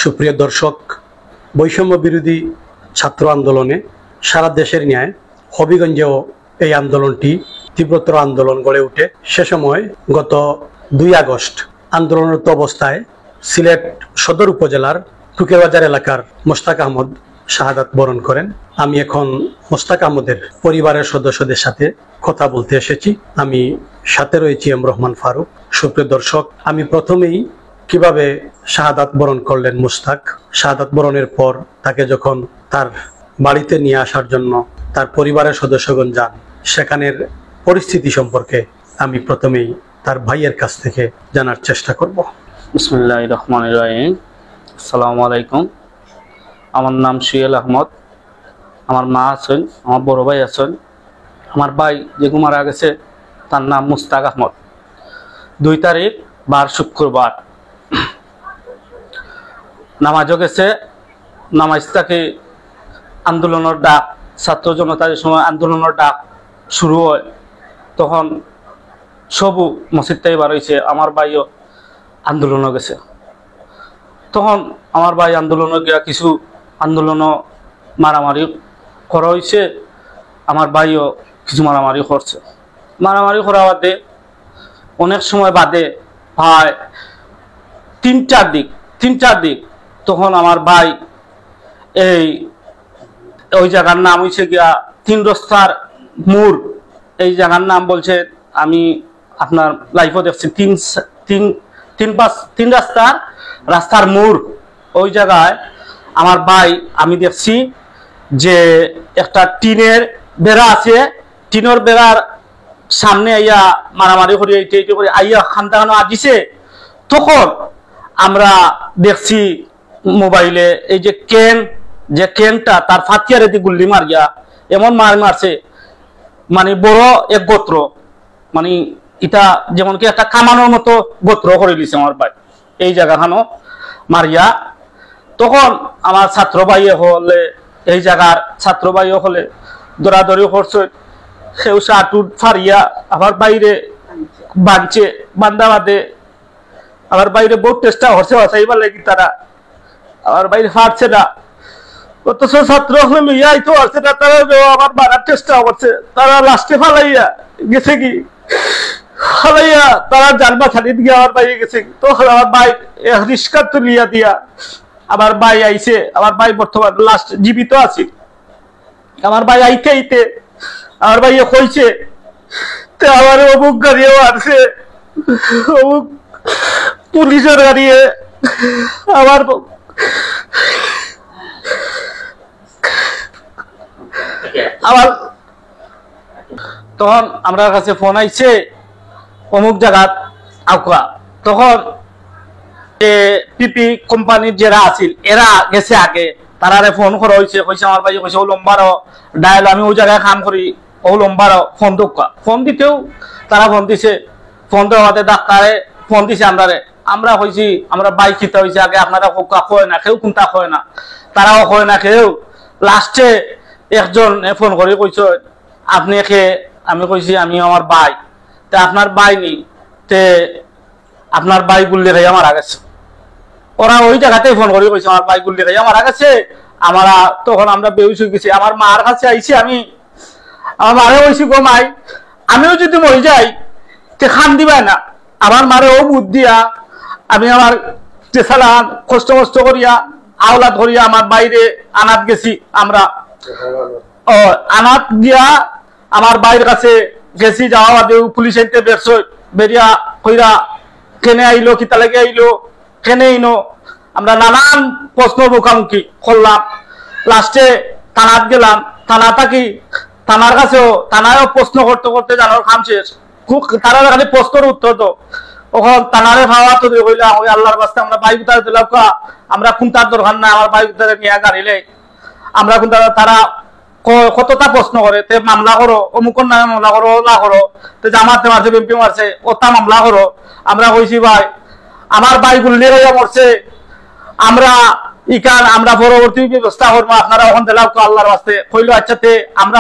সুপ্রিয় দর্শক, বৈষম্য বিরোধী ছাত্র আন্দোলনে সারা দেশের ন্যায় হবিগঞ্জেও এই আন্দোলনটি তীব্রতর আন্দোলন গড়ে ওঠে। সে সময় গত 2 আগস্ট আন্দোলনরত অবস্থায় সিলেট সদর উপজেলার টুকেবাজার এলাকার মোস্তাক আহমদ শাহাদাত বরণ করেন। আমি এখন মোস্তাক আহমদের পরিবারের সদস্যদের সাথে কথা বলতে এসেছি। আমি সাথে রয়েছি এম রহমান ফারুক। সুপ্রিয় দর্শক, আমি প্রথমেই কিভাবে শাহাদাত বরণ করলেন মোস্তাক, শাহাদাত বরণের পর তাকে যখন তার বাড়িতে নিয়ে আসার জন্য তার পরিবারের সদস্যগণ যান, সেখানের পরিস্থিতি সম্পর্কে আমি প্রথমেই তার ভাইয়ের কাছ থেকে জানার চেষ্টা করব। বিসমিল্লাহির রহমানির রহিম। আসসালামু আলাইকুম। আমার নাম সুয়েল আহমদ। আমার মা আছেন, আমার বড় ভাই আছেন। আমার ভাই যে মারা গেছে তার নাম মুস্তাক আহমদ। 2 তারিখ বার শুক্রবার নামাজও গেছে। নামাজটাকে আন্দোলনের ডাক, ছাত্র জনতার সময় আন্দোলনের ডাক শুরু হয়, তখন সবু মসজিদটাই বার হয়েছে। আমার ভাইও আন্দোলনও গেছে। তখন আমার ভাই আন্দোলনে গিয়া কিছু আন্দোলনও মারামারি করা হয়েছে। আমার ভাইও কিছু মারামারি করছে। মারামারি করা বাদে অনেক সময় বাদে প্রায় 3-4 দিক তখন আমার ভাই ওই জায়গার নাম হয়েছে গিয়া 3 রাস্তার মোড়। এই জায়গার নাম বলছে, আমি আপনার লাইফও দেখছি, 3 রাস্তার মোড়। ওই জায়গায় আমার ভাই আমি দেখছি যে একটা টিনের বেড়া আছে। টিনের বেড়ার সামনে আইয়া মারামারি করে করে আইয়া খান্দানো আজিছে। তখন আমরা দেখছি মোবাইলে এই যে ক্যানটা তার ফাতিয়ারে দিয়ে গুল্লি মারিয়া এমন মারছে, মানে বড় এক গোত্র, মানে এটা যেমন কি একটা কামানোর মতো গোত্র করে দিছে আমার ভাই এই জায়গাখানো মারিয়া। তখন আমার ছাত্র ভাই হলে, এই জায়গার ছাত্র ভাই হলে দৌড়াদৌড়ি করছে। সেও আটুট ফারিয়া আমার বাইরে বাঁধছে, বান্ধা বাঁধে আমার বাইরে বহুত চেষ্টা করছে বাঁচাইবার লাগি, তারা আমার বাইরে ফাটছে না। অথচ ছাত্র হলে লইয়া আইতো আসছে না, তারা আমার মারার চেষ্টা করছে। তারা লাস্টে ফালাইয়া গেছে কি, ফালাইয়া তারা জানবা ছাড়ি দিয়ে আমার বাইরে গেছে। তখন আমার ভাই রিস্কা তুলিয়া দিয়া আমার ভাই আইছে। আমার ভাই বর্তমান লাস্ট জীবিত আছে। আমার ভাই আইতে আমার ভাই কইছে আমার অমুক গাড়িও আসছে, অমুক পুলিশের গাড়িয়ে আমার তখন আমরা কাছে ফোন আইছে অমুক জায়গাত আউকা। তখন পিপি কোম্পানির যারা আছিল এরা গেছে আগে, তারারে ফোন করা হয়েছে। কইছে আমার ভাই কইছে ও লম্বারও ডায়াল, আমি ওই জায়গায় কাম করি, ও লম্বারও ফোন দোকা। ফোন দিতেও তারা ফোন দিছে। ফোন দেওয়াতে ডাক্তারে ফোন দিছে আমরা কইছি আমরা বাইক খিতে হয়েছে আগে, আপনারা কয় না, কেউ কোনটা কয় না, তারাও কয় না কেউ। লাস্টে একজন ফোন করে কইছ আপনি কে? আমি কইছি আমি আমার ভাই। তে আপনার ভাই নি? তে আপনার ভাই গুল্লি খাইয়া মারা গেছে। ওরা ওই জায়গাতেই ফোন করে কইছে আমার ভাই গুল্লি খাইয়া মারা গেছে। আমরা তখন আমরা বেহুশ হয়ে গেছি। আমার মার কাছে আইছি আমি, আমার মারে কইছি গো মাই, আমিও যদি মরে যাই তে খান দিবা না। আমার মারে ও বুদ্ধ দিয়া আমি আমার চেসালান কষ্ট করিয়া আওলাদ করিয়া আমার বাইরে আনাত গেছি। আমরা আনাত গিয়া আমার বাইরের কাছে গেছি। যাওয়া বাদে পুলিশ আইতে বেরিয়া কইরা কেনে আইলো, কিতা লাগে আইলো, কেনে আইনো, আমরা নানান প্রশ্ন মুখামুখি করলাম। লাস্টে থানাত গেলাম। থানার কাছেও থানায়ও প্রশ্ন করতে করতে জানার খাম শেষ। তারা খালি প্রশ্নের উত্তর তো ওখান থানারে ভাবা তো হইলা ওই আল্লাহর বাস্তে আমরা বাইক উতারে দিলাম। আমরা কোনটার দরকার না, আমার বাইক উতারে নিয়ে গাড়িলে আমরা কোনটা। তারা কতটা প্রশ্ন করে, তে মামলা করো, অমুকর নামে মামলা করো, ওলা করো, তে জামাতে মারছে, বিএমপি মারছে, ওটা মামলা করো। আমরা কইছি ভাই আমার ভাই গুল্লি হইয়া মরছে, আমরা পরবর্তী ব্যবস্থা করবো, আপনারা ওখান দিলাম আল্লাহর বাস্তে কইলো। আচ্ছাতে আমরা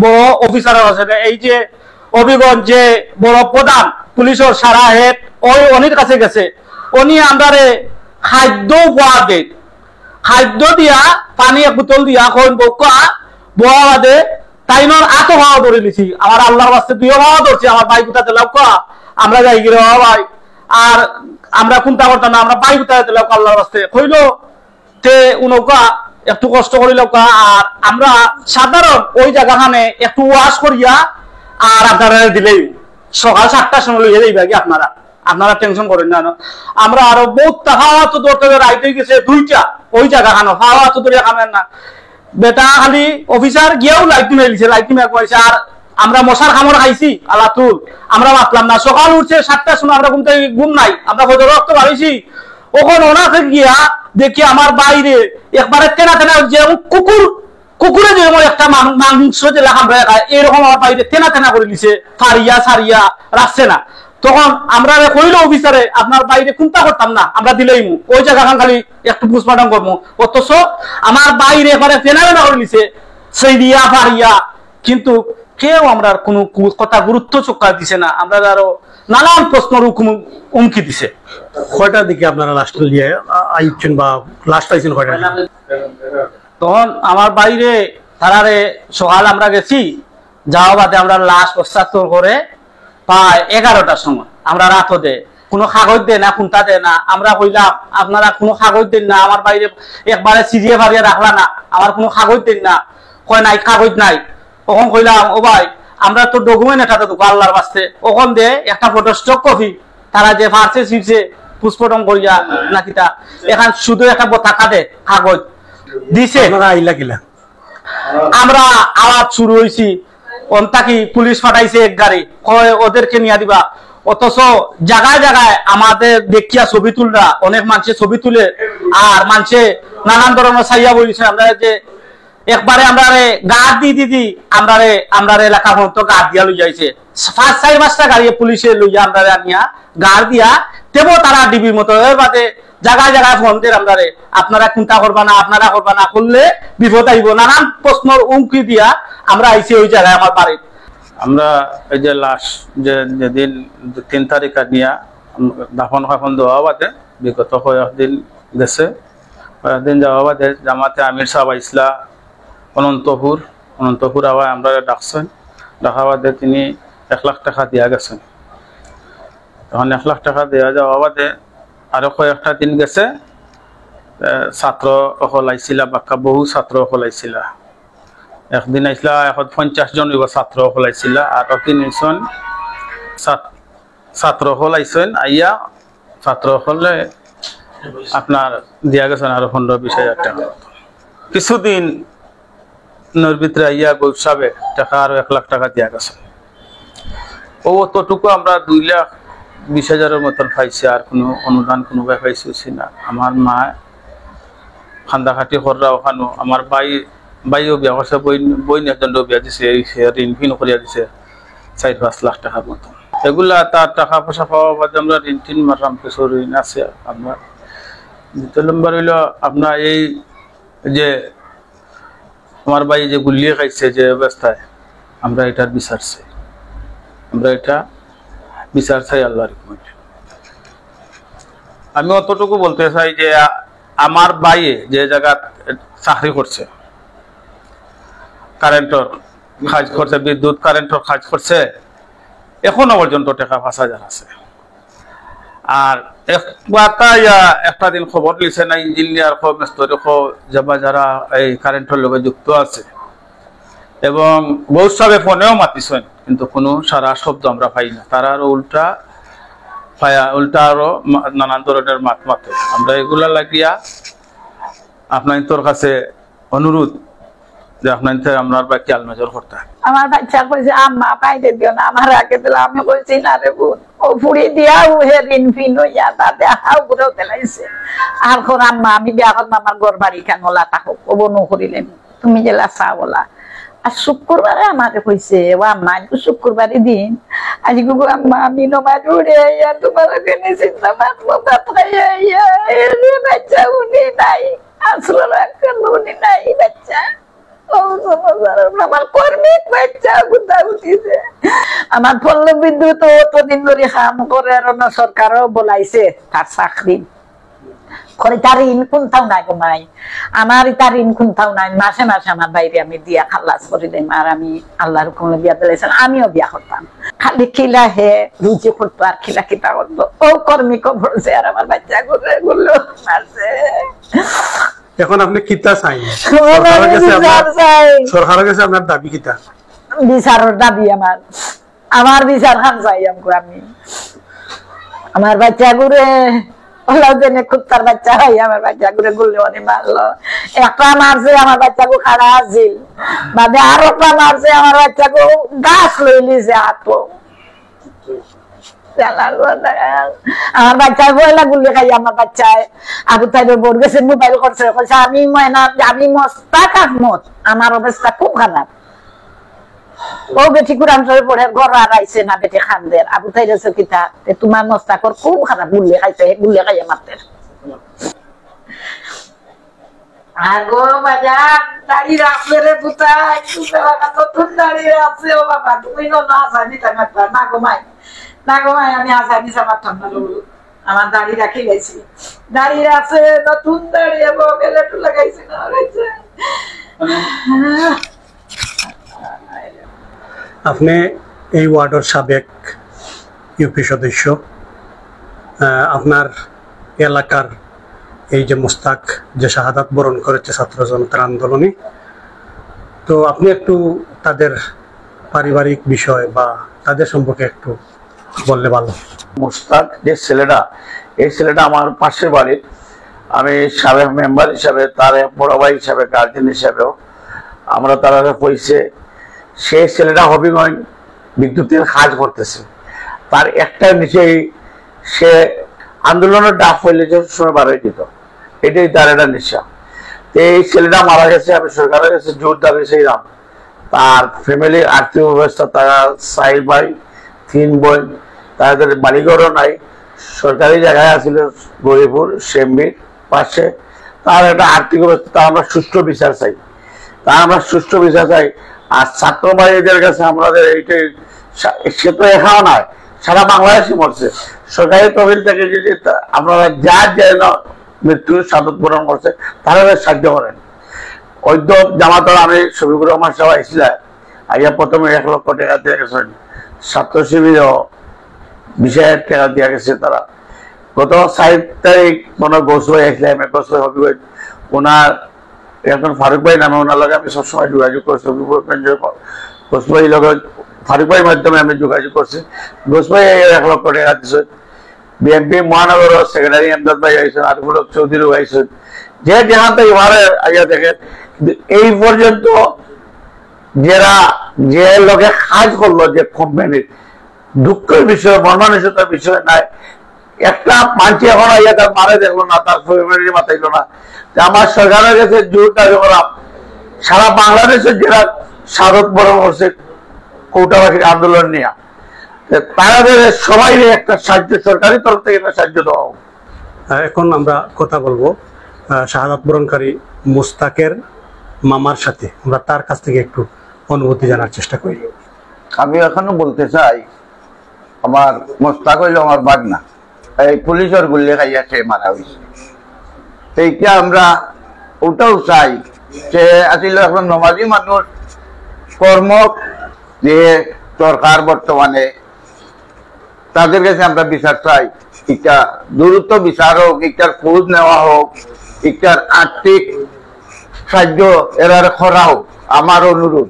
বড় অফিসার আছে, এই যে অভিগঞ্জ যে বড় প্রধান পুলিশের সারা হেড, ওই অনির কাছে গেছে। উনি আমরারে খাদ্য উপহার দেয়, খাদ্য দিয়া পানি এক বোতল দিয়া কইন বকা বোয়া বাদে তাইনর আত হওয়া ধরে লিছি আমার আল্লাহর বাস্তে তুইও হওয়া ধরছি আমার ভাই কোথাতে লক্কা আমরা যাই গিয়ে ভাই আর আমরা কোনটা করতাম না আমরা ভাই কোথাতে লক্কা আল্লাহর বাস্তে কইলো তে উনকা একটু কষ্ট করি লক্কা আর আমরা সাধারণ ওই জায়গাখানে একটু ওয়াশ করিয়া আর আপনারা দিলেই সকাল 7টার সময় লইয়া যাইবা কি আপনারা আপনারা টেনশন করেন না আমরা আরো বহুত হাওয়া তো ধরতে রাইতে গেছে 2টা ওই জায়গা খানো হাওয়া তো ধরে খাবেন না বেটা খালি অফিসার গিয়েও লাইটিং মেলিছে লাইটিং মেলাইছে আর আমরা মশার খামর খাইছি আলাতুল আমরা বাতলাম না সকাল উঠছে 7টার সময় আমরা ঘুম নাই আমরা ফজর রক্ত বাড়িছি ওখানে ওনা থেকে গিয়া দেখি আমার বাইরে একবারে তেনা তেনা যে কুকুরে যেরকম একটা মাংস যে আমরা খাই এরকম আমার বাইরে তেনা তেনা করে দিছে ফারিয়া সারিয়া রাখছে না তখন আমরা কইলো অফিসারে আপনার বাইরে কোনটা করতাম না আমরা দিলেই ওই জায়গা খালি একটু পোস্টমর্টম করবো অথচ আমার বাইরে এবারে তেনা তেনা করে দিছে সেই দিয়া ফারিয়া কিন্তু কেউ আমরা কোনো কথা গুরুত্ব চোখা দিছে না আমরা আরো নানান প্রশ্নের উমকি দিছে কয়টার দিকে আপনারা লাস্ট লিয়ে আইছেন বা লাস্ট আইছেন কয়টা তখন আমার বাইরে তারারে সকাল আমরা গেছি যাওয়া বাদে আমরা লাশ প্রস্তাব করে প্রায় 11টার সময় আমরা রাতও দে কোনো কাগজ দেয় না কোনটা দেয় না আমরা কইলাম আপনারা কোনো কাগজ দেন না আমার বাইরে একবারে সিরিয়ে ফারিয়ে রাখলা না আমার কোনো কাগজ দেন না কয় নাই কাগজ নাই তখন কইলাম ও ভাই আমরা তো ডকুমেন্ট এটা তো আল্লাহর বাস্তে ওখান দিয়ে একটা ফটোস্টক কপি তারা যে ফার্সে শিখছে পুষ্পটম করিয়া নাকি তা এখন শুধু একটা টাকা দে কাগজ দিছে আমরা আওয়াজ শুরু হয়েছি অন্তাকি পুলিশ ফাটাইছে এক গাড়ি ওদেরকে নিয়ে দিবা অথচ জায়গায় জায়গায় আমাদের দেখিয়া ছবি তুলরা অনেক মানুষের ছবি তুলে আর মানুষে নানান ধরনের সাইয়া বলিছে আমরা যে একবারে আমরা গা দিদি আমরা এলাকা পর্যন্ত গা দিয়া লই যাইছে 5-6টা গাড়ি পুলিশে লইয়া আমরা আনিয়া গা দিয়া তেমন তারা ডিবির মতো বাদে জায়গায় জায়গায় ফোন দিয়ে আপনারা চিন্তা করবা না আপনারা করবা না করলে বিপদ আইব নানান প্রশ্নের উমকি দিয়া আমরা আইছি ওই জায়গায় আমার বাড়ি আমরা এই যে লাশ যেদিন 3 তারিখ নিয়া দাফন খাফন দেওয়া বাদে বিগত কয়েকদিন গেছে কয়েকদিন যাওয়া বাদে জামাতে আমির সাহেব আইসলা অনন্তপুর আবার আমরা ডাকছেন ডাকা বাদে তিনি 1 লাখ টাকা দিয়া গেছেন তখন 1 লাখ টাকা দেওয়া যাওয়া বাদে আরো কয়েকটা দিন গেছে ছাত্র অকল আইছিলা বাক্কা বহু ছাত্র অকল আইছিলা একদিন আইসলা 50 জন ছাত্র অকল আইছিলা আর একদিন আইসন ছাত্র অকল আইসেন আইয়া ছাত্র অকলে আপনার দিয়া গেছেন আরো 15-20 হাজার টাকা কিছুদিন ভিতরে আইয়া গৌসাবে টাকা আরো 1 লাখ টাকা দিয়া গেছে ও ততটুকু আমরা 2,20,000-এর মতন পাইছি আর কোনো অনুদান কোনো পাইছি না আমার মা খান্দাখাটি কররা ওখানো আমার বাইও বিয়া করছে বই একজন বিয়া দিছে ঋণ ফিন করিয়া দিছে 4-5 লাখ টাকার মতন এগুলা তার টাকা পয়সা পাওয়া বাদে আমরা ঋণ টিন মারলাম কিছু ঋণ আছে আপনার দ্বিতীয় নম্বর হইল আপনার এই যে আমার ভাই যে গুলিয়ে খাইছে যে অবস্থায় আমরা এটার বিচার চাই আল্লাহর হুকুমে আমি অতটুকু বলতে চাই যে আমার ভাইয়ে যে জায়গা চাকরি করছে কারেন্টর কাজ করছে বিদ্যুৎ কারেন্টর কাজ করছে এখনো পর্যন্ত টাকা 5,000 আছে আর একটা দিন খবর লিছে না ইঞ্জিনিয়ার মিস্ত্রি যারা এই কারেন্টের লগে যুক্ত আছে এবং বহুত সবে ফোনেও মাতিছেন কিন্তু কোনো সারা শব্দ আমরা পাই না তারা আরো উল্টা আরো নানান ধরনের মাতে আমরা এগুলা লাগিয়া আপনার কাছে অনুরোধ যে আপনার আমরা খেয়াল নজর করতে আমার বাচ্চা কইছে আম্মা পাইতে দিও না আমার আগে দিলে আমি কইছি না রে বোন ও ফুড়ি দিয়া ও হে ঋণ ফিন হইয়া তাতে হাও ঘুরেও দিলাইছে আর কোন আম্মা আমি বিয়া করলাম আমার ঘর বাড়ি কাঙলা থাকুক ও বনু করিলেন তুমি জেলা চা বলা আর শুক্রবারে আমাকে কইছে ও আম্মা শুক্রবারে দিন আজ গুগু আম্মা আমি নমাজ উড়ে আইয়া তোমার কাছে চিন্তা মাতবো কাতরাইয়া এ বাচ্চা উনি নাই আসলে একটা উনি নাই বাচ্চা আমার কর্মিক বাচ্চা গুদা উঠিছে আমার পল্লব বিদ্যুৎ অতদিন ধরে কাম করে আর সরকারও বলাইছে তার চাকরি করে তার ঋণ কোনটাও নাই গো মাই, আমার তার ঋণ কোনটাও নাই। মাসে মাসে আমার বাইরে আমি দিয়া খালাস করে দিই। আর আমি আল্লাহর হুকুমে বিয়া দিলাইছেন, আমিও বিয়া করতাম। খালি খিলা হে রুজি করতো আর খিলা কিতা করতো। ও কর্মী কবরছে আর আমার বাচ্চা ঘুরে ঘুরলো মারছে। এখন আপনি কিতা চাই? সরকারের কাছে আপনার দাবি কিতা? বিচারের দাবি আমার বিচার খান চাই আমি। আমার বাচ্চা ঘুরে কুত্তার বাচ্চা হয়, আমার বাচ্চা ঘুরে ঘুরলে অনেক মারলো। একটা মারছে আমার বাচ্চাকে খাড়া আসছিল, বাদে আরো একটা মারছে আমার বাচ্চাকে গাছ লই লিছে হাত। আমার বাচ্চায় বইলা গুলি খাই। আমার বাচ্চায় আবু তাইবের বোর গেছে মোবাইল করছে, আমি ময়না আমি মস্তাক আহমদ, আমার অবস্থা খুব খারাপ। ও বেটি কোরআন শরীফ পড়ে ঘর আর আইছে না বেটি খানদের। আবু তাইরে কিতা তোমার মস্তাকর খুব খারাপ, গুলি খাইছে, গুলি খাইয়া মারতে। আগো বাজার দাড়ি রাখলে রে পুতা, নতুন দাড়ি আছে। ও বাবা তুমি না জানি না গো মাই, না গো মাই, আমি আসানি সামারতাম না। আমার দাড়ি রাখি গেছি, দাড়ি আছে নতুন দাড়ি বেলেটু লাগাইছি না রয়েছে। আপনি এই ওয়ার্ডের সাবেক ইউপি সদস্য, আপনার এলাকার এই যে মোস্তাক যে শাহাদাত বরণ করেছে ছাত্র জনতার আন্দোলনে, তো আপনি একটু তাদের পারিবারিক বিষয় বা তাদের সম্পর্কে একটু বললে ভালো। মোস্তাক যে ছেলেটা, এই ছেলেটা আমার পাশের বাড়ির। আমি সাবেক মেম্বার হিসাবে, তার বড় ভাই হিসাবে, গার্জেন হিসাবেও আমরা তারা পয়সে। সেই ছেলেটা হবিগঞ্জ বিদ্যুতের কাজ করতেছে, তার একটা নিচেই সে আন্দোলনের ডাক হইলে যে সময় বার হয়ে যেত, এটাই তার একটা নেশা। এই ছেলেটা মারা গেছে, আমি সরকারের কাছে জোর দাবি ছিলাম। তার ফ্যামিলির আর্থিক অবস্থা, তারা 4 ভাই 3 বোন, তাদের বাড়িঘরও নাই, সরকারি জায়গায় আছিল গরিপুর সেম্বির পাশে। তার একটা আর্থিক অবস্থা, তা আমরা সুষ্ঠু বিচার চাই, আর ছাত্র ভাইদের কাছে আমাদের এইটাই, সে তো এখাও নাই, সারা বাংলাদেশে মরছে। সরকারি তহবিল থেকে যদি আপনারা যার যেন মৃত্যুর শাহাদাত বরণ করছে তারা সাহায্য করেন। ঐদ্য জামাতর আমি শফিকুর রহমান সাহেব আইছিলাম, আইয়া প্রথমে 1 লক্ষ টাকা দিয়ে গেছেন, ছাত্র শিবিরও 20,000 টাকা দিয়ে গেছে। তারা গত 4 তারিখ মনে গোস ভাই আসলাম, হবিগঞ্জ, ওনার এখন ফারুক ভাই নামে, ওনার লগে আমি সবসময় যোগাযোগ করছি। গোস ভাই লগে ফারুক ভাইয়ের মাধ্যমে আমি যোগাযোগ করছি। গোস ভাই 1 লক্ষ টাকা দিচ্ছেন। বিএনপি মহানগর সেক্রেটারি এমদাদ ভাই আইসেন, আরিফুল হক চৌধুরী আইসেন, যে যেখান থেকে এবারে আইয়া দেখেন। কিন্তু এই পর্যন্ত যারা যে লোকে কাজ করলো, যে কোম্পানির, দুঃখের বিষয়, মর্মান্বিতার বিষয় নাই। একটা মানছি এখন আইয়া তার মারে দেখলো না, তার ফ্যামিলি মাথাইলো না। আমার সরকারের কাছে জোর দাবি করলাম, সারা বাংলাদেশের যারা শাহাদাত বরণ করছে কৌটাবাসীর আন্দোলন নিয়ে, তাদের সবাই একটা সাহায্য, সরকারি তরফ থেকে একটা সাহায্য দেওয়া হোক। এখন আমরা কথা বলবো শাহাদাত বরণকারী মোস্তাকের মামার সাথে, আমরা তার কাছ থেকে একটু অনুভূতি জানার চেষ্টা করি। আমি এখনো বলতে চাই, আমার মোস্তাক হইল আমার বাগনা, এই পুলিশের গুলি খাইয়া সে মারা হয়েছে। এইটা আমরা ওটাও চাই যে আসলে এখন নমাজি মানুষ কর্ম যে সরকার বর্তমানে, তাদের কাছে আমরা বিচার চাই। একটা দ্রুত বিচার হোক, একটার খোঁজ নেওয়া হোক, একটার আর্থিক সাহায্য এরা করা হোক, আমার অনুরোধ।